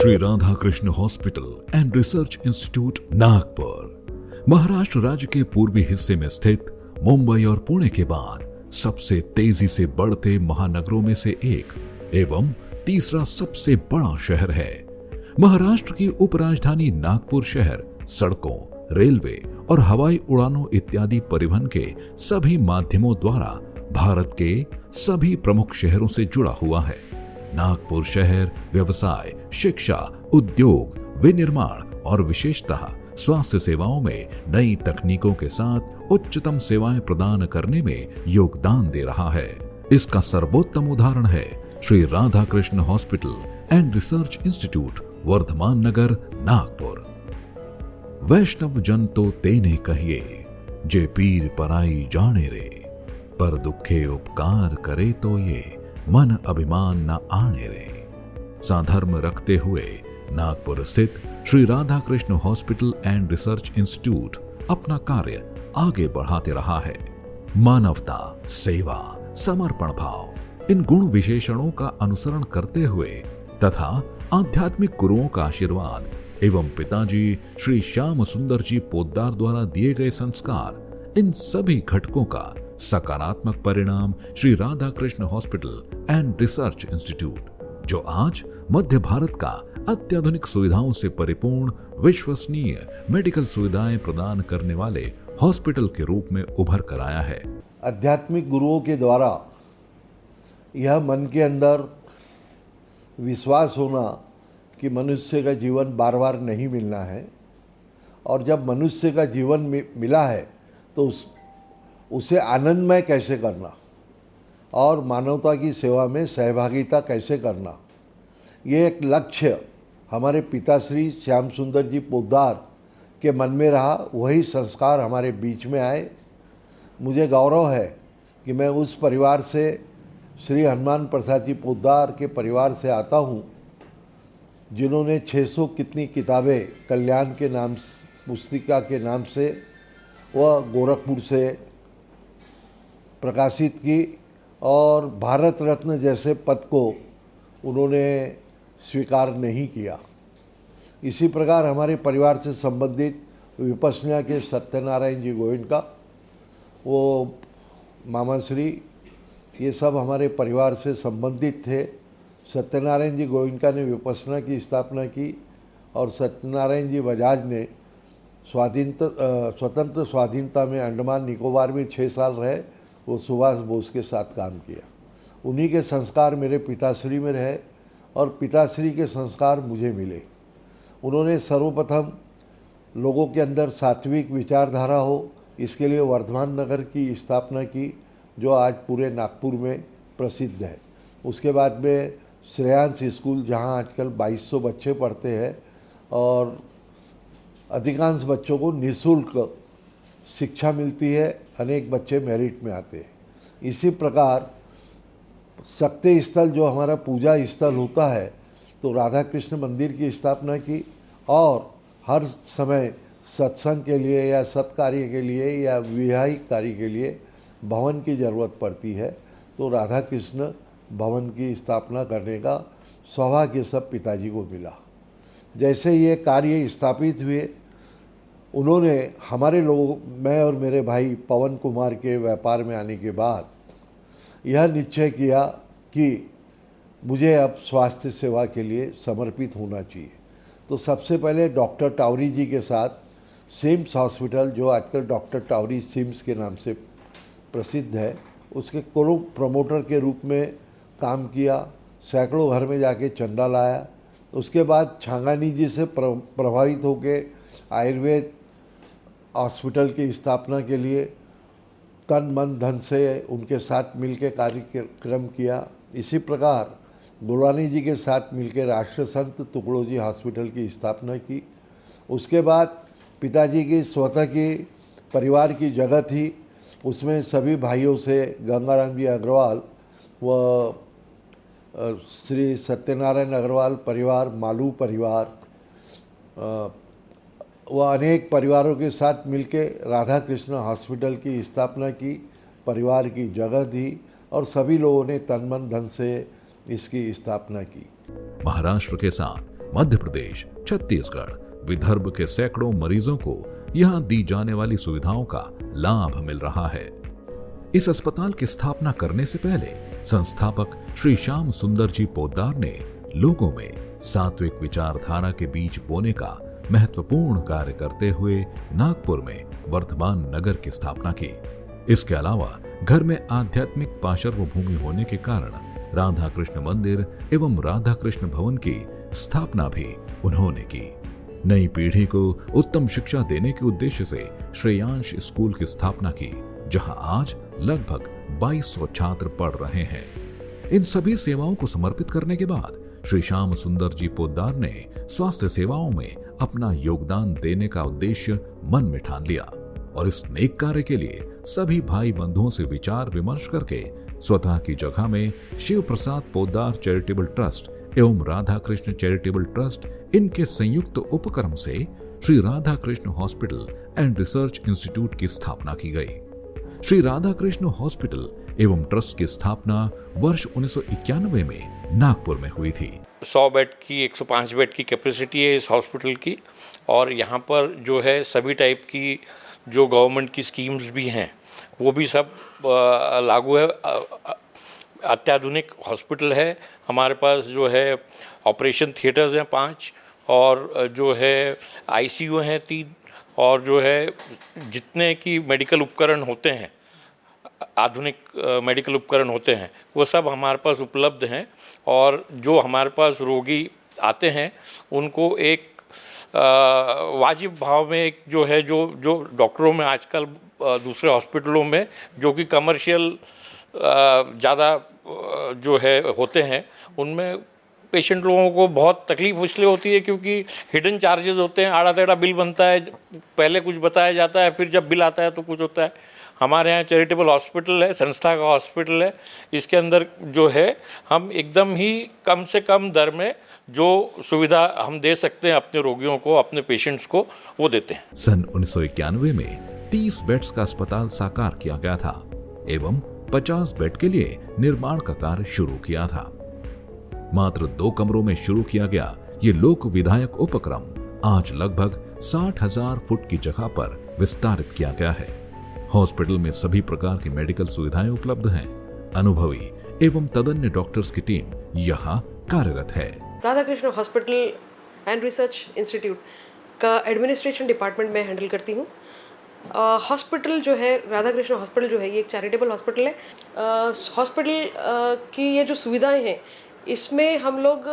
Shri Radha Krishna hospital and research institute Nagpur Maharashtra राज्य के पूर्वी हिस्से में स्थित मुंबई और पुणे के बाद सबसे तेजी से बढ़ते महानगरों में से एक एवं तीसरा सबसे बड़ा शहर है। महाराष्ट्र की उपराजधानी नागपुर शहर सड़कों, रेलवे और हवाई उड़ानों इत्यादि परिवहन के सभी माध्यमों द्वारा भारत के सभी प्रमुख शहरों से जुड़ा हुआ है। नागपुर शहर व्यवसाय, शिक्षा, उद्योग, विनिर्माण और विशेषतः स्वास्थ्य सेवाओं में नई तकनीकों के साथ उच्चतम सेवाएं प्रदान करने में योगदान दे रहा है। इसका सर्वोत्तम उदाहरण है Shri Radha Krishna hospital and research institute, Vardhaman Nagar, Nagpur. वैष्णव जन तो तेने कहिए, जे पीर पराई जाने रे, पर दुखे उपकार करे तो ये मन अभिमान न आने रे। साधर्म रखते हुए नागपुर स्थित Shri Radha Krishna hospital and research institute अपना कार्य आगे बढ़ाते रहा है। मानवता, सेवा, समर्पण भाव इन गुण विशेषणों का अनुसरण करते हुए तथा आध्यात्मिक गुरुओं का आशीर्वाद एवं पिताजी श्री श्याम सुंदर जी पोद्दार द्वारा दिए गए संस्कार, इन सभी घटकों का सकारात्मक परिणाम Shri Radha Krishna hospital and research institute, जो आज मध्य भारत का अत्याधुनिक सुविधाओं से परिपूर्ण विश्वसनीय मेडिकल सुविधाएं प्रदान करने वाले हॉस्पिटल के रूप में उभर कर आया है। आध्यात्मिक गुरुओं के द्वारा यह मन के अंदर विश्वास होना कि मनुष्य का जीवन बार बार नहीं मिलना है, और जब मनुष्य का जीवन मिला है तो उसे आनंदमय कैसे करना और मानवता की सेवा में सहभागिता कैसे करना, ये एक लक्ष्य हमारे पिताश्री श्याम सुंदर जी पोद्दार के मन में रहा। वही संस्कार हमारे बीच में आए। मुझे गौरव है कि मैं उस परिवार से, श्री हनुमान प्रसाद जी पोद्दार के परिवार से आता हूँ, जिन्होंने 600 कितनी किताबें कल्याण के नाम, पुस्तिका के नाम से वह गोरखपुर से प्रकाशित की, और भारत रत्न जैसे पद को उन्होंने स्वीकार नहीं किया। इसी प्रकार हमारे परिवार से संबंधित विपश्यना के सत्यनारायण जी गोयनका, वो मामा श्री, ये सब हमारे परिवार से संबंधित थे। सत्यनारायण जी गोयनका ने विपश्यना की स्थापना की और सत्यनारायण जी बजाज ने स्वतंत्र स्वाधीनता में अंडमान निकोबार में 6 साल रहे। वो सुभाष बोस के साथ काम किया। उन्हीं के संस्कार मेरे पिताश्री में रहे और पिताश्री के संस्कार मुझे मिले। उन्होंने सर्वप्रथम लोगों के अंदर सात्विक विचारधारा हो, इसके लिए वर्धमान नगर की स्थापना की, जो आज पूरे नागपुर में प्रसिद्ध है। उसके बाद में श्रेयांश स्कूल, जहां आजकल 2200 बच्चे पढ़ते हैं और अधिकांश बच्चों को निःशुल्क शिक्षा मिलती है, अनेक बच्चे मेरिट में आते हैं। इसी प्रकार शक्ति स्थल, जो हमारा पूजा स्थल होता है, तो राधा कृष्ण मंदिर की स्थापना की, और हर समय सत्संग के लिए या सत्कार्य के लिए या विवाहिक कार्य के लिए भवन की ज़रूरत पड़ती है, तो राधा कृष्ण भवन की स्थापना करने का सौभाग्य सब पिताजी को मिला। जैसे ये कार्य स्थापित हुए, उन्होंने हमारे लोगों, मैं और मेरे भाई पवन कुमार के व्यापार में आने के बाद यह निश्चय किया कि मुझे अब स्वास्थ्य सेवा के लिए समर्पित होना चाहिए। तो सबसे पहले डॉक्टर टावरी जी के साथ सिम्स हॉस्पिटल, जो आजकल डॉक्टर टावरी सिम्स के नाम से प्रसिद्ध है, उसके को प्रमोटर के रूप में काम किया। सैकड़ों घर में जाके चंदा लाया। उसके बाद छांगानी जी से प्रभावित होकर आयुर्वेद हॉस्पिटल की स्थापना के लिए तन मन धन से उनके साथ मिलकर कार्यक्रम किया। इसी प्रकार गुरवानी जी के साथ मिलकर राष्ट्र संत तुकडोजी हॉस्पिटल की स्थापना की। उसके बाद पिताजी की स्वतः की परिवार की जगह थी, उसमें सभी भाइयों से गंगाराम जी अग्रवाल व श्री सत्यनारायण अग्रवाल परिवार, मालू परिवार व अनेक परिवारों के साथ मिलकर राधा कृष्ण हॉस्पिटल की स्थापना की, परिवार की जगह दी और सभी लोगों ने तन मन धन से इसकी स्थापना की। महाराष्ट्र के साथ मध्य प्रदेश, छत्तीसगढ़, विदर्भ के सैकड़ों मरीजों को यहां दी जाने वाली सुविधाओं का लाभ मिल रहा है। इस अस्पताल की स्थापना करने से पहले संस्थापक श्री श्याम सुंदर जी पोद्दार ने लोगों में सात्विक विचारधारा के बीज बोने का महत्वपूर्ण कार्य करते हुए नागपुर में वर्धमान नगर की स्थापना की। इसके अलावा घर में आध्यात्मिक पार्श्व भूमि होने के कारण राधा कृष्ण मंदिर एवं राधा कृष्ण भवन की स्थापना भी उन्होंने की। नई पीढ़ी को उत्तम शिक्षा देने के उद्देश्य से श्रेयांश स्कूल की स्थापना की, जहां आज लगभग 2200 छात्र पढ़ रहे हैं। इन सभी सेवाओं को समर्पित करने के बाद श्री श्याम सुंदर जी पोद्दार ने स्वास्थ्य सेवाओं में अपना योगदान देने का उद्देश्य मन में ठान लिया और इस नेक कार्य के लिए सभी भाई बंधुओं से विचार विमर्श करके स्वतः की जगह में शिव प्रसाद पोद्दार चैरिटेबल ट्रस्ट एवं राधा कृष्ण चैरिटेबल ट्रस्ट इनके संयुक्त उपक्रम से Shri Radha Krishna hospital and research institute की स्थापना की गई। श्री राधा कृष्ण हॉस्पिटल एवं ट्रस्ट की स्थापना वर्ष 1991 में नागपुर में हुई थी। 100 बेड की 105 बेड की कैपेसिटी है इस हॉस्पिटल की, और यहाँ पर जो है सभी टाइप की जो गवर्नमेंट की स्कीम्स भी हैं वो भी सब लागू है। अत्याधुनिक हॉस्पिटल है। हमारे पास जो है ऑपरेशन थिएटर्स हैं 5, और जो है आईसीयू हैं 3, और जो है जितने की मेडिकल उपकरण होते हैं, आधुनिक मेडिकल उपकरण होते हैं, वो सब हमारे पास उपलब्ध हैं। और जो हमारे पास रोगी आते हैं उनको एक वाजिब भाव में एक जो है जो डॉक्टरों में आजकल दूसरे हॉस्पिटलों में जो कि कमर्शियल ज़्यादा जो है होते हैं, उनमें पेशेंट लोगों को बहुत तकलीफ इसलिए होती है क्योंकि हिडन चार्जेस होते हैं, आड़ा टेढ़ा बिल बनता है, पहले कुछ बताया जाता है, फिर जब बिल आता है तो कुछ होता है। हमारे यहाँ चैरिटेबल हॉस्पिटल है, संस्था का हॉस्पिटल है। इसके अंदर जो है हम एकदम ही कम से कम दर में जो सुविधा हम दे सकते हैं अपने रोगियों को, अपने पेशेंट्स को, वो देते हैं। सन 1991 में 30 बेड्स का अस्पताल साकार किया गया था एवं 50 बेड के लिए निर्माण का कार्य शुरू किया था। मात्र 2 कमरों में शुरू किया गया ये लोक विधायक उपक्रम आज लगभग 60,000 फुट की जगह पर विस्तारित किया गया है। हॉस्पिटल में सभी प्रकार की मेडिकल सुविधाएं उपलब्ध हैं। अनुभवी एवं तदन्य डॉक्टर्स की टीम यहाँ कार्यरत है। Radha Krishna hospital and research institute का एडमिनिस्ट्रेशन डिपार्टमेंट में हैंडल करती हूँ। हॉस्पिटल जो है, राधा कृष्ण हॉस्पिटल जो है, ये एक चैरिटेबल हॉस्पिटल है। हॉस्पिटल की ये जो सुविधाएं हैं, इसमें हम लोग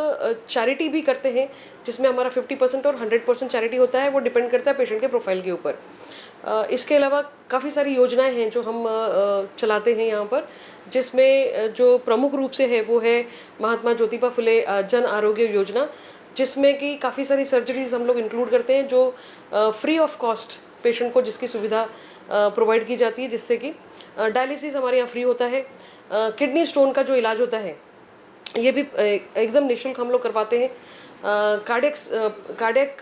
चैरिटी भी करते हैं, जिसमें हमारा 50% और 100% चैरिटी होता है। वो डिपेंड करता है पेशेंट के प्रोफाइल के ऊपर। इसके अलावा काफ़ी सारी योजनाएं हैं जो हम चलाते हैं यहाँ पर, जिसमें जो प्रमुख रूप से है वो है महात्मा ज्योतिबा फुले जन आरोग्य योजना, जिसमें कि काफ़ी सारी सर्जरीज हम लोग इंक्लूड करते हैं जो फ्री ऑफ कॉस्ट पेशेंट को जिसकी सुविधा प्रोवाइड की जाती है, जिससे कि डायलिसिस हमारे यहाँ फ्री होता है। किडनी स्टोन का जो इलाज होता है ये भी एकदम निःशुल्क हम लोग करवाते हैं। कार्डियक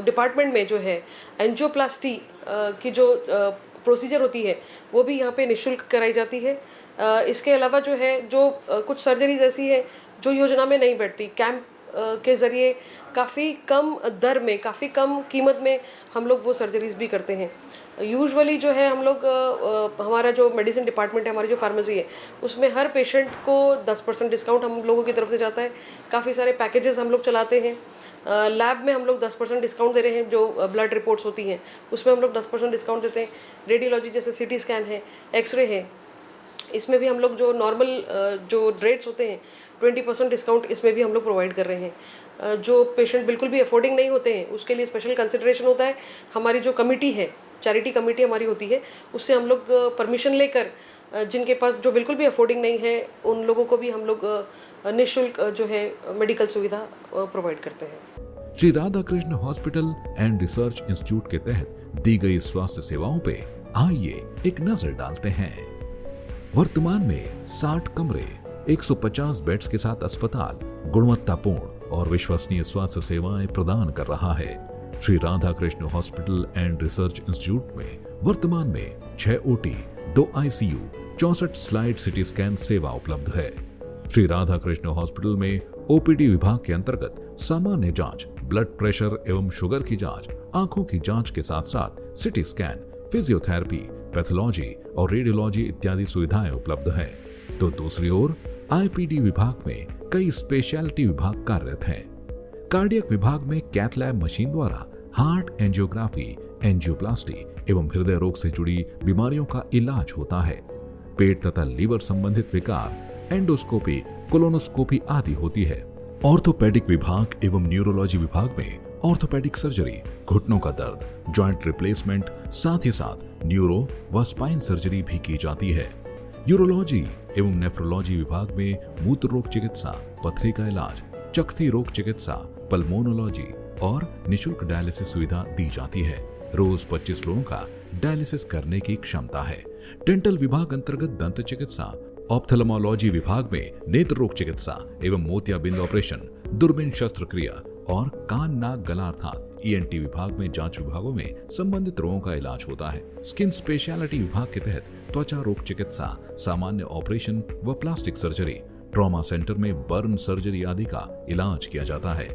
डिपार्टमेंट में जो है एंजियोप्लास्टी की जो प्रोसीजर होती है वो भी यहाँ पे निःशुल्क कराई जाती है। इसके अलावा जो है जो कुछ सर्जरीज ऐसी है जो योजना में नहीं बैठती, कैंप के ज़रिए काफ़ी कम दर में, काफ़ी कम कीमत में हम लोग वो सर्जरीज भी करते हैं। यूजुअली जो है हम लोग हमारा जो मेडिसिन डिपार्टमेंट है, हमारी जो फार्मेसी है, उसमें हर पेशेंट को 10% डिस्काउंट हम लोगों की तरफ से जाता है। काफ़ी सारे पैकेजेस हम लोग चलाते हैं। लैब में हम लोग 10% डिस्काउंट दे रहे हैं। जो ब्लड रिपोर्ट्स होती हैं उसमें हम लोग 10% डिस्काउंट देते हैं। रेडियोलॉजी जैसे CT स्कैन है, एक्सरे है, इसमें भी हम लोग जो नॉर्मल जो रेट्स होते हैं 20% डिस्काउंट इसमें भी हम लोग प्रोवाइड कर रहे हैं। जो पेशेंट बिल्कुल भी अफोर्डिंग नहीं होते हैं उसके लिए स्पेशल कंसिडरेशन होता है। हमारी जो कमिटी है, चैरिटी कमेटी हमारी होती है, उससे हम लोग परमिशन लेकर जिनके पास जो बिल्कुल भी अफोर्डिंग नहीं है उन लोगों को भी हम लोग निःशुल्क जो है मेडिकल सुविधा प्रोवाइड करते हैं। Shri Radha Krishna hospital and research institute के तहत दी गई स्वास्थ्य सेवाओं पे आइए एक नजर डालते हैं। वर्तमान में 60 कमरे, 150 बेड्स के साथ अस्पताल गुणवत्तापूर्ण और विश्वसनीय स्वास्थ्य सेवाएं प्रदान कर रहा है। Shri Radha Krishna hospital and research institute में वर्तमान में 6 OT, 2 ICU, 64 slide CT scan सेवा उपलब्ध है। श्री राधा कृष्ण हॉस्पिटल में ओपीडी विभाग के अंतर्गत सामान्य जांच, ब्लड प्रेशर एवं शुगर की जांच, आंखों की जांच के साथ साथ सिटी स्कैन, फिजियोथेरेपी, पैथोलॉजी और रेडियोलॉजी इत्यादि सुविधाएं उपलब्ध हैं। तो दूसरी ओर आईपीडी विभाग में कई स्पेशलिटी विभाग कार्यरत हैं। कार्डियक विभाग में कैथ लैब मशीन द्वारा हार्ट एंजियोग्राफी, एंजियोप्लास्टी एवं हृदय रोग से जुड़ी बीमारियों का इलाज होता है। पेट तथा लीवर संबंधित विकार, एंडोस्कोपी, कोलोनोस्कोपी आदि होती है। ऑर्थोपेडिक विभाग एवं न्यूरोलॉजी विभाग में ऑर्थोपेडिक सर्जरी, घुटनों का दर्द, जॉइंट रिप्लेसमेंट, साथ ही साथ न्यूरो व स्पाइन सर्जरी भी की जाती है। यूरोलॉजी एवं नेफ्रोलॉजी विभाग में मूत्र रोग चिकित्सा, पथरी का इलाज, चकती रोग चिकित्सा, पल्मोनोलॉजी और निशुल्क डायलिसिस सुविधा दी जाती है। रोज 25 लोगों का डायलिसिस करने की क्षमता है। डेंटल विभाग अंतर्गत दंत चिकित्सा, ऑप्थेल्मोलॉजी विभाग में नेत्र रोग चिकित्सा एवं मोतियाबिंद ऑपरेशन, दूरबीन शस्त्रक्रिया और कान, नाक, गला अर्थात ईएनटी विभाग में जांच विभागों में संबंधित रोगों का इलाज होता है। स्किन स्पेशलिटी विभाग के तहत त्वचा रोग चिकित्सा, सामान्य ऑपरेशन व प्लास्टिक सर्जरी, ट्रॉमा सेंटर में बर्न सर्जरी आदि का इलाज किया जाता है।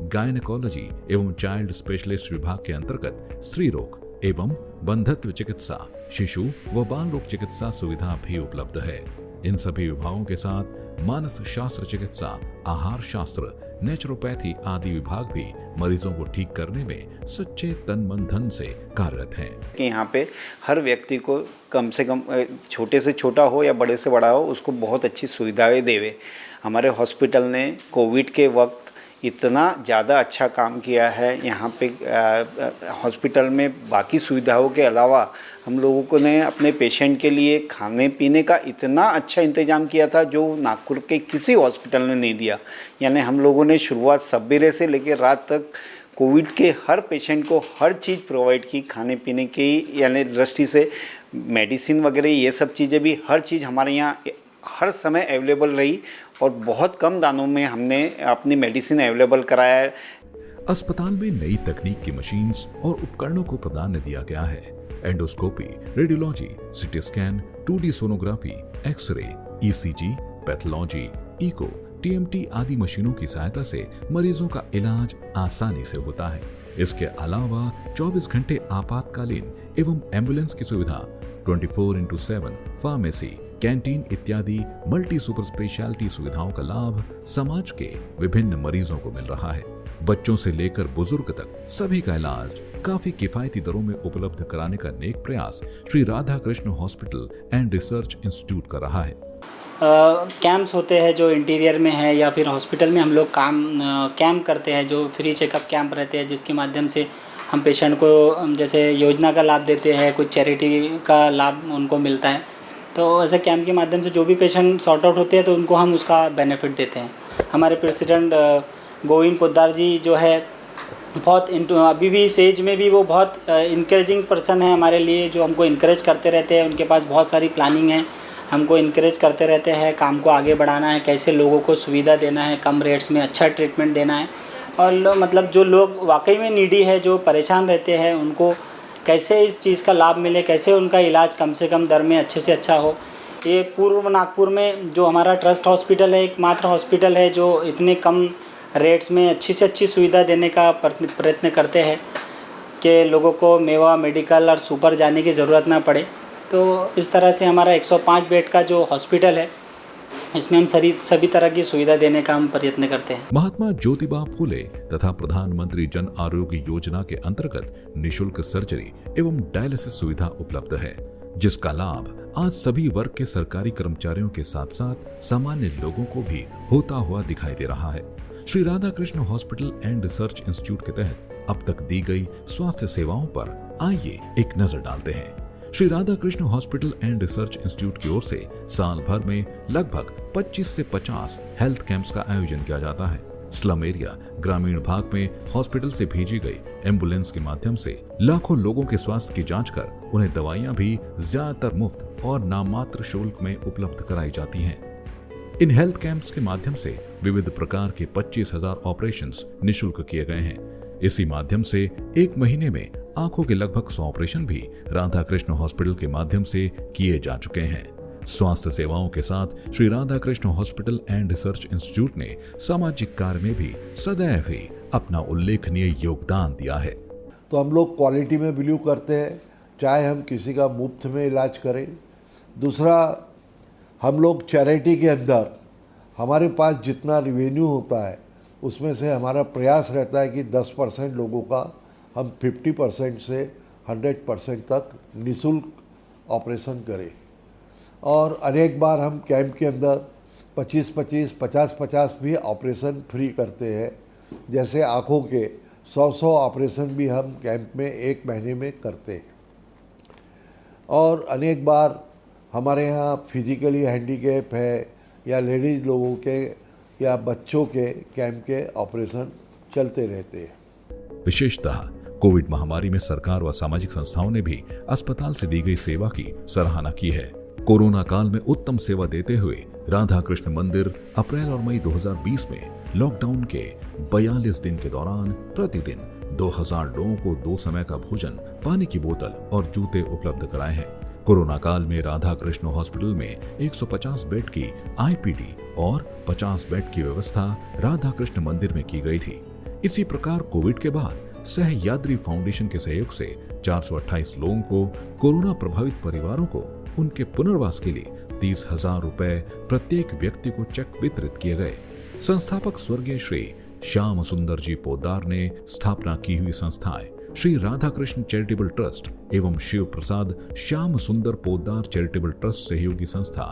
गायनेकोलॉजी एवं चाइल्ड स्पेशलिस्ट विभाग के अंतर्गत स्त्री रोग एवं बंधत्व चिकित्सा, शिशु व बाल रोग चिकित्सा सुविधा भी उपलब्ध है। इन सभी विभागों के साथ मानस शास्त्र चिकित्सा, आहार शास्त्र, नेचुरोपैथी आदि विभाग भी मरीजों को ठीक करने में सच्चे तन मन धन से कार्यरत हैं। कि यहाँ पे हर व्यक्ति को कम से कम छोटे से छोटा हो या बड़े से बड़ा हो, उसको बहुत अच्छी सुविधाएं देवे। हमारे हॉस्पिटल ने कोविड के वक्त इतना ज़्यादा अच्छा काम किया है। यहाँ पे हॉस्पिटल में बाकी सुविधाओं के अलावा हम लोगों को ने अपने पेशेंट के लिए खाने पीने का इतना अच्छा इंतज़ाम किया था जो नागपुर के किसी हॉस्पिटल ने नहीं दिया। यानी हम लोगों ने शुरुआत सवेरे से लेकर रात तक कोविड के हर पेशेंट को हर चीज़ प्रोवाइड की, खाने पीने की यानी दृष्टि से मेडिसिन वगैरह ये सब चीज़ें भी हर चीज़ हमारे यहाँ हर समय अवेलेबल रही और बहुत कम दामों में हमने अपनी मेडिसिन अवेलेबल कराया है। अस्पताल में नई तकनीक की मशीन्स और उपकरणों को प्राधान्य दिया गया है। Endoscopy, radiology, CT scan, 2D sonography, x ray, ECG, pathology, echo, TMT आदि मशीनों की सहायता से मरीजों का इलाज आसानी से होता है। इसके अलावा 24 घंटे आपातकालीन एवं एम्बुलेंस की सुविधा, 24x7 फार्मेसी, कैंटीन इत्यादि मल्टी सुपर स्पेशलिटी सुविधाओं का लाभ समाज के विभिन्न मरीजों को मिल रहा है। बच्चों से लेकर बुजुर्ग तक सभी का इलाज काफी किफायती दरों में उपलब्ध कराने का नेक प्रयास Shri Radha Krishna hospital and research institute कर रहा है। कैंप्स होते हैं जो इंटीरियर में है या फिर हॉस्पिटल में हम लोग कैंप करते हैं, जो फ्री चेकअप कैंप रहते हैं, जिसके माध्यम से हम पेशेंट को जैसे योजना का लाभ देते हैं, कुछ चैरिटी का लाभ उनको मिलता है। तो ऐसे कैंप के माध्यम से जो भी पेशेंट सॉर्ट आउट होते हैं तो उनको हम उसका बेनिफिट देते हैं। हमारे प्रेसिडेंट गोविंद पोद्दार जी जो है बहुत अभी भी इस एज में भी वो बहुत इनकरेजिंग पर्सन है हमारे लिए, जो हमको इनकरेज करते रहते हैं। उनके पास बहुत सारी प्लानिंग है, हमको इनकरेज करते रहते हैं, काम को आगे बढ़ाना है, कैसे लोगों को सुविधा देना है, कम रेट्स में अच्छा ट्रीटमेंट देना है। और मतलब जो लोग वाकई में नीडी है, जो परेशान रहते हैं, उनको कैसे इस चीज़ का लाभ मिले, कैसे उनका इलाज कम से कम दर में अच्छे से अच्छा हो। ये पूर्व नागपुर में जो हमारा ट्रस्ट हॉस्पिटल है, एकमात्र हॉस्पिटल है जो इतने कम रेट्स में अच्छी से अच्छी सुविधा देने का प्रयत्न करते हैं कि लोगों को मेवा, मेडिकल और सुपर जाने की ज़रूरत ना पड़े। तो इस तरह से हमारा 105 बेड का जो हॉस्पिटल है, इसमें हम सभी तरह की सुविधा देने का हम प्रयत्न करते हैं। महात्मा ज्योतिबा फूले तथा प्रधानमंत्री जन आरोग्य योजना के अंतर्गत निशुल्क सर्जरी एवं डायलिसिस सुविधा उपलब्ध है, जिसका लाभ आज सभी वर्ग के सरकारी कर्मचारियों के साथ साथ सामान्य लोगों को भी होता हुआ दिखाई दे रहा है। Shri Radha Krishna hospital and research institute के तहत अब तक दी गई स्वास्थ्य सेवाओं पर आइए एक नजर डालते हैं। Shri Radha Krishna hospital and research institute की ओर से साल भर में लगभग 25 से 50 हेल्थ कैंप्स का आयोजन किया जाता है। स्लम एरिया, ग्रामीण भाग में हॉस्पिटल से भेजी गई एम्बुलेंस के माध्यम से लाखों लोगों के स्वास्थ्य की जांच कर उन्हें दवाइयां भी ज्यादातर मुफ्त और नाममात्र शुल्क में उपलब्ध कराई जाती हैं। इन हेल्थ कैंप्स के माध्यम से विविध प्रकार के 25,000 ऑपरेशंस निःशुल्क किए गए हैं। इसी माध्यम से एक महीने में आंखों के लगभग 100 ऑपरेशन भी राधा कृष्ण हॉस्पिटल के माध्यम से किए जा चुके हैं। स्वास्थ्य सेवाओं के साथ Shri Radha Krishna hospital and research institute ने सामाजिक कार्य में भी सदैव ही अपना उल्लेखनीय योगदान दिया है। तो हम लोग क्वालिटी में बिलीव करते हैं, चाहे हम किसी का मुफ्त में इलाज करें। दूसरा, हम लोग चैरिटी के अंदर हमारे पास जितना रिवेन्यू होता है उसमें से हमारा प्रयास रहता है कि 10% लोगों का हम 50% से 100% तक निःशुल्क ऑपरेशन करें। और अनेक बार हम कैंप के अंदर 25-25, 50-50 भी ऑपरेशन फ्री करते हैं। जैसे आँखों के 100 ऑपरेशन भी हम कैंप में एक महीने में करते हैं। और अनेक बार हमारे यहाँ फिजिकली हैंडीकैप है या लेडीज़ लोगों के या बच्चों के कैंप के ऑपरेशन चलते रहते हैं। विशेषतः कोविड महामारी में सरकार व सामाजिक संस्थाओं ने भी अस्पताल से दी गई सेवा की सराहना की है। कोरोना काल में उत्तम सेवा देते हुए राधा कृष्ण मंदिर अप्रैल और मई 2020 में लॉकडाउन के 42 दिन के दौरान प्रतिदिन 2000 लोगों को 2 समय का भोजन, पानी की बोतल और जूते उपलब्ध कराए हैं। कोरोना काल में राधा कृष्ण हॉस्पिटल में 150 बेड की आईपीडी और 50 बेड की व्यवस्था राधा कृष्ण मंदिर में की गई थी। इसी प्रकार कोविड के बाद सहयाद्री फाउंडेशन के सहयोग से 428 लोगों को, कोरोना प्रभावित परिवारों को उनके पुनर्वास के लिए 30,000 रुपए प्रत्येक व्यक्ति को चेक वितरित किए गए। संस्थापक स्वर्गीय श्री श्याम सुंदर जी पोद्दार ने स्थापना की हुई संस्थाएं श्री राधा कृष्ण चैरिटेबल ट्रस्ट एवं शिव प्रसाद श्याम सुंदर पोद्दार चैरिटेबल ट्रस्ट सहयोगी संस्था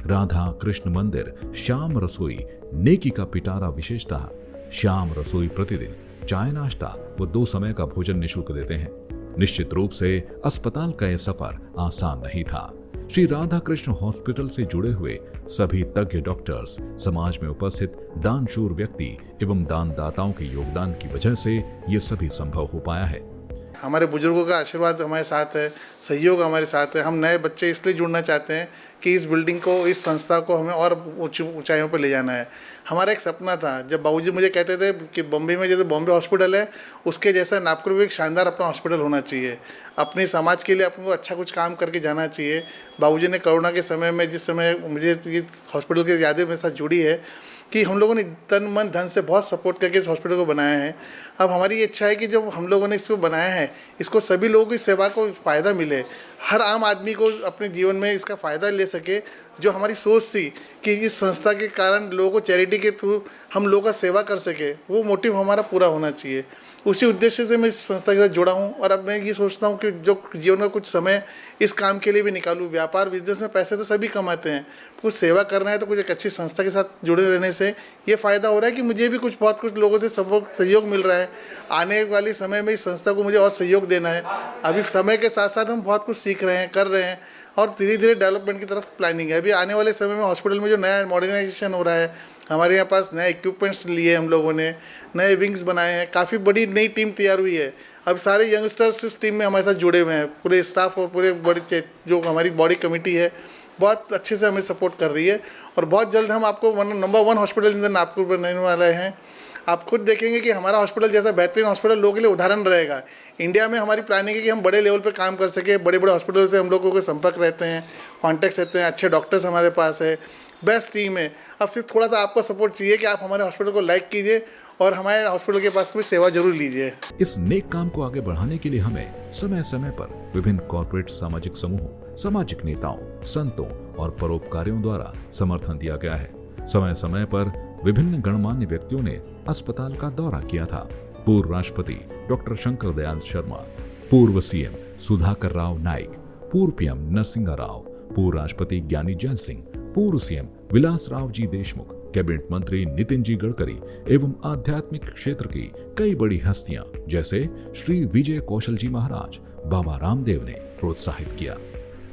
राधा कृष्ण मंदिर श्याम रसोई नेकी का पिटारा विशेषतः श्याम रसोई प्रतिदिन चाय नाश्ता व 2 समय का भोजन निःशुल्क देते हैं। निश्चित रूप से अस्पताल का यह सफर आसान नहीं था। श्री राधा कृष्ण हॉस्पिटल से जुड़े हुए सभी तज्ञ डॉक्टर्स, समाज में उपस्थित दानशूर व्यक्ति एवं दानदाताओं के योगदान की वजह से ये सभी संभव हो पाया है। हमारे बुजुर्गों का आशीर्वाद हमारे साथ है, सहयोग हमारे साथ है। हम नए बच्चे इसलिए जुड़ना चाहते हैं कि इस बिल्डिंग को, इस संस्था को हमें और ऊंचाइयों पर ले जाना है। हमारा एक सपना था, जब बाबूजी मुझे कहते थे कि बॉम्बे में जैसे बॉम्बे हॉस्पिटल है, उसके जैसा नागपुर में एक शानदार अपना हॉस्पिटल होना चाहिए। अपने समाज के लिए अपन को अच्छा कुछ काम करके जाना चाहिए। बाबूजी ने कोरोना के समय में, जिस समय मुझे ये हॉस्पिटल की यादें मेरे साथ जुड़ी है कि हम लोगों ने तन मन धन से बहुत सपोर्ट करके इस हॉस्पिटल को बनाया है। अब हमारी ये इच्छा है कि जब हम लोगों ने इसको बनाया है, इसको सभी लोगों की सेवा को फ़ायदा मिले, हर आम आदमी को अपने जीवन में इसका फ़ायदा ले सके। जो हमारी सोच थी कि इस संस्था के कारण लोगों को चैरिटी के थ्रू हम लोगों का सेवा कर सके, वो मोटिव हमारा पूरा होना चाहिए। उसी उद्देश्य से मैं इस संस्था के साथ जुड़ा हूँ। और अब मैं ये सोचता हूँ कि जो जीवन का कुछ समय इस काम के लिए भी निकालूँ। व्यापार बिजनेस में पैसे तो सभी कमाते हैं, कुछ सेवा करना है तो कुछ एक अच्छी संस्था के साथ जुड़े रहने से ये फ़ायदा हो रहा है कि मुझे भी बहुत कुछ लोगों से सहयोग मिल रहा है। आने वाले समय में इस संस्था को मुझे और सहयोग देना है। अभी समय के साथ साथ हम बहुत कुछ सीख रहे हैं, कर रहे हैं और धीरे धीरे डेवलपमेंट की तरफ प्लानिंग है। अभी आने वाले समय में हॉस्पिटल में जो नया मॉडर्नाइजेशन हो रहा है, हमारे यहाँ पास नए इक्विपमेंट्स लिए हम लोगों ने, नए विंग्स बनाए हैं, काफ़ी बड़ी नई टीम तैयार हुई है। अब सारे यंगस्टर्स इस टीम में हमारे साथ जुड़े हुए हैं। पूरे स्टाफ और पूरे बड़ी जो हमारी बॉडी कमेटी है बहुत अच्छे से हमें सपोर्ट कर रही है। और बहुत जल्द हम आपको नंबर 1 हॉस्पिटल इन नागपुर बनाने वाले हैं। आप खुद देखेंगे कि हमारा हॉस्पिटल जैसा बेहतरीन हॉस्पिटल लोगों के लिए उदाहरण रहेगा। इंडिया में हमारी प्लानिंग है कि हम बड़े लेवल पे काम कर सके। बड़े बड़े हॉस्पिटल से हम लोगों के संपर्क रहते हैं, कॉन्टैक्ट रहते हैं, अच्छे डॉक्टर्स हमारे पास है, बेस्ट टीम है। अब सिर्फ थोड़ा सा आपका सपोर्ट चाहिए कि आप हमारे हॉस्पिटल को लाइक कीजिए और हमारे हॉस्पिटल के पास भी सेवा जरूर लीजिए। इस नेक काम को आगे बढ़ाने के लिए हमें समय समय पर विभिन्न कॉर्पोरेट सामाजिक समूहों, सामाजिक नेताओं, संतों और परोपकारियों द्वारा समर्थन दिया गया है। समय समय पर विभिन्न गणमान्य व्यक्तियों ने अस्पताल का दौरा किया था। पूर्व राष्ट्रपति डॉक्टर शंकर दयाल शर्मा, पूर्व सीएम सुधाकर राव नाइक, पूर्व पीएम नरसिंहा राव, पूर्व राष्ट्रपति ज्ञानी जैल सिंह, पूर्व सीएम विलास राव जी देशमुख, कैबिनेट मंत्री नितिन जी गडकरी एवं आध्यात्मिक क्षेत्र की कई बड़ी हस्तियां जैसे श्री विजय कौशल जी महाराज, बाबा रामदेव ने प्रोत्साहित किया।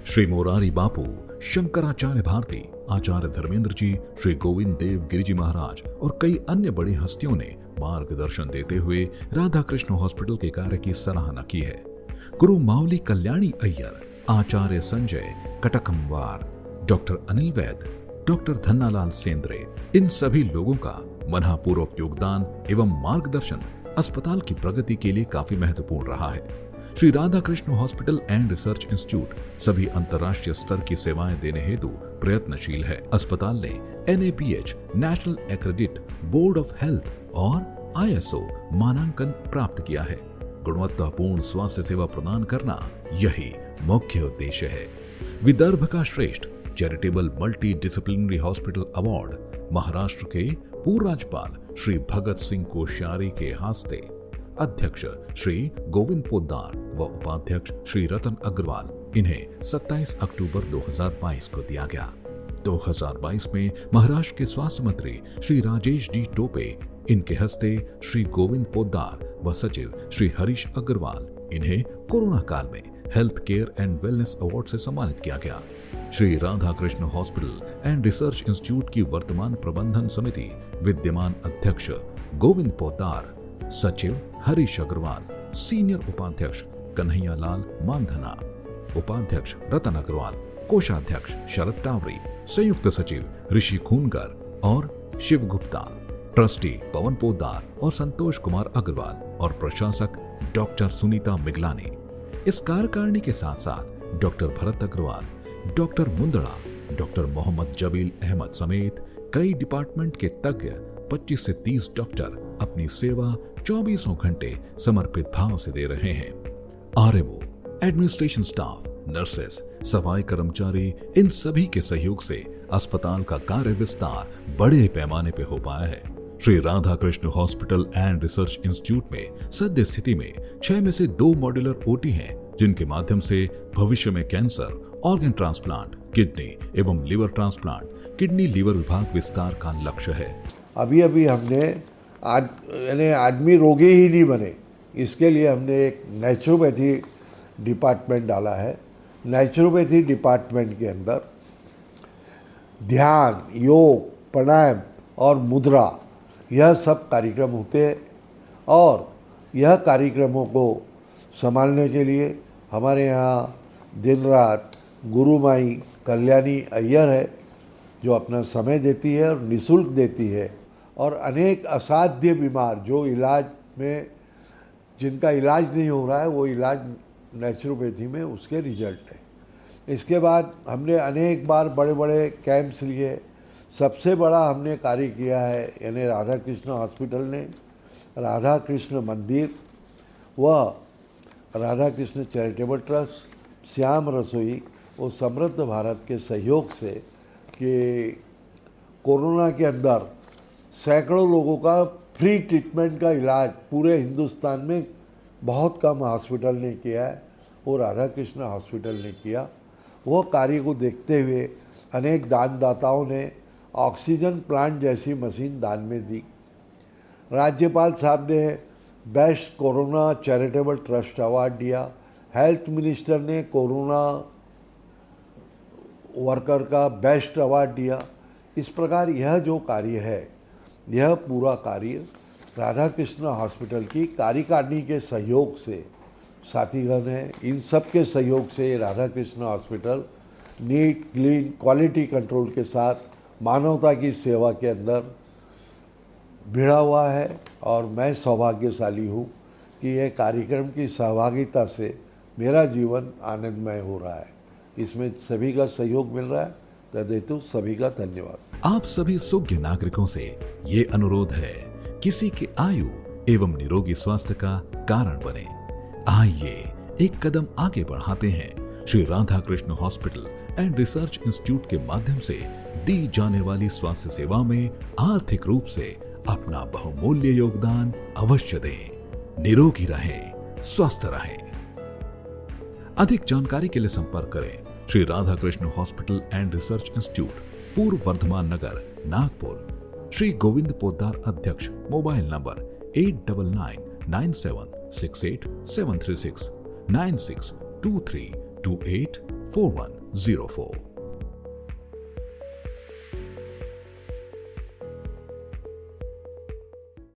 श्री मोरारी बापू, शंकराचार्य भारती, आचार्य धर्मेंद्र जी, श्री गोविंद देव गिरि जी महाराज और कई अन्य बड़ी हस्तियों ने मार्गदर्शन देते हुए राधा कृष्ण हॉस्पिटल के कार्य की सराहना की है। गुरु मावली कल्याणी अय्यर, आचार्य संजय कटकमवार, डॉक्टर अनिल वैद, डॉक्टर धन्नालाल सेंद्रे, इन सभी लोगों का मनपूर्वक योगदान एवं मार्गदर्शन अस्पताल की प्रगति के लिए काफी महत्वपूर्ण रहा है। Shri Radha Krishna hospital and research institute सभी अंतर्राष्ट्रीय स्तर की सेवाएं देने हेतु प्रयत्नशील है। अस्पताल ने NABH national accredit board of health और ISO मानांकन प्राप्त किया है। गुणवत्तापूर्ण स्वास्थ्य सेवा प्रदान करना यही मुख्य उद्देश्य है। विदर्भ का श्रेष्ठ charitable multi disciplinary hospital award Maharashtra के पूर्व राज्यपाल श्री भगत सिंह कोश्यारी के हस्ते अध्यक्ष श्री गोविंद पोद्दार व उपाध्यक्ष श्री रतन अग्रवाल इन्हें 27 अक्टूबर 2022 को दिया गया। 2022 में महाराष्ट्र के स्वास्थ्य मंत्री श्री राजेश डी टोपे इनके हस्ते श्री गोविंद पोद्दार व सचिव श्री हरीश अग्रवाल इन्हें कोरोना काल में health care and wellness award से सम्मानित किया गया। Shri Radha Krishna hospital and research institute की वर्तमान प्रबंधन समिति विद्यमान अध्यक्ष गोविंद पोद्दार, सचिव हरीश अग्रवाल, सीनियर उपाध्यक्ष कन्हैया लाल मानधना, उपाध्यक्ष रतन अग्रवाल, कोषाध्यक्ष शरद टावरी, संयुक्त सचिव ऋषि खूनकर और शिव गुप्ता, ट्रस्टी पवन पोद्दार और संतोष कुमार अग्रवाल और प्रशासक डॉक्टर सुनीता मिगलानी। इस कार्यकारिणी के साथ साथ doctor Bharat Agarwal, doctor Mundada, doctor Mohammed Jabeel Ahmed समेत कई डिपार्टमेंट के तज्ञ 25 से 30 डॉक्टर अपनी सेवा 24 घंटे समर्पित भाव से दे रहे हैं। RMO, एडमिनिस्ट्रेशन स्टाफ, नर्सेस, सफाई कर्मचारी इन सभी के सहयोग से अस्पताल का कार्य विस्तार बड़े पैमाने पे हो पाया है। Shri Radha Krishna hospital and research institute में सद्य स्थिति में 6 में से 2 मॉड्यूलर OT हैं, जिनके माध्यम से भविष्य में कैंसर, ऑर्गन ट्रांसप्लांट, किडनी एवं लिवर ट्रांसप्लांट, किडनी लिवर विभाग विस्तार का लक्ष्य है। अभी हमने आज यानी आदमी रोगी ही नहीं बने, इसके लिए हमने एक नेचुरोपैथी डिपार्टमेंट डाला है। नेचुरोपैथी डिपार्टमेंट के अंदर ध्यान, योग, प्राणायाम और मुद्रा यह सब कार्यक्रम होते हैं और यह कार्यक्रमों को संभालने के लिए हमारे यहाँ दिन रात गुरुमाई कल्याणी अय्यर है जो अपना समय देती है और निःशुल्क देती है, और अनेक असाध्य बीमार जो इलाज में जिनका इलाज नहीं हो रहा है वो इलाज नेचुरोपैथी में उसके रिजल्ट है। इसके बाद हमने अनेक बार बड़े बड़े कैंप्स लिए। सबसे बड़ा हमने कार्य किया है यानी राधा कृष्ण हॉस्पिटल ने राधा कृष्ण मंदिर व राधा कृष्ण चैरिटेबल ट्रस्ट, श्याम रसोई और समृद्ध भारत के सहयोग से कि कोरोना के अंदर सैकड़ों लोगों का फ्री ट्रीटमेंट का इलाज पूरे हिंदुस्तान में बहुत कम हॉस्पिटल ने किया है, वो राधा कृष्ण हॉस्पिटल ने किया। वो कार्य को देखते हुए अनेक दानदाताओं ने ऑक्सीजन प्लांट जैसी मशीन दान में दी। राज्यपाल साहब ने best corona charitable trust award दिया। हेल्थ मिनिस्टर ने कोरोना वर्कर का बेस्ट अवार्ड दिया। इस प्रकार यह जो कार्य है, यह पूरा कार्य राधा कृष्ण हॉस्पिटल की कार्यकारिणी के सहयोग से साथीगण हैं, इन सब के सहयोग से Radha Krishna hospital neat, clean, quality control के साथ मानवता की सेवा के अंदर भिड़ा हुआ है। और मैं सौभाग्यशाली हूँ कि यह कार्यक्रम की सहभागिता से मेरा जीवन आनंदमय हो रहा है। इसमें सभी का सहयोग मिल रहा है, तदेतु सभी का धन्यवाद। आप सभी योग्य नागरिकों से ये अनुरोध है, किसी के आयु एवं निरोगी स्वास्थ्य का कारण बने। आइए एक कदम आगे बढ़ाते हैं। Shri Radha Krishna hospital and research institute के माध्यम से दी जाने वाली स्वास्थ्य सेवा में आर्थिक रूप से अपना बहुमूल्य योगदान अवश्य दें। निरोगी रहें, स्वस्थ रहें। अधिक जानकारी के लिए संपर्क करें Shri Radha Krishna hospital and research institute, पूर्व वर्धमान नगर, नागपुर। श्री गोविंद पोद्दार अध्यक्ष, मोबाइल नंबर 89976873696232841040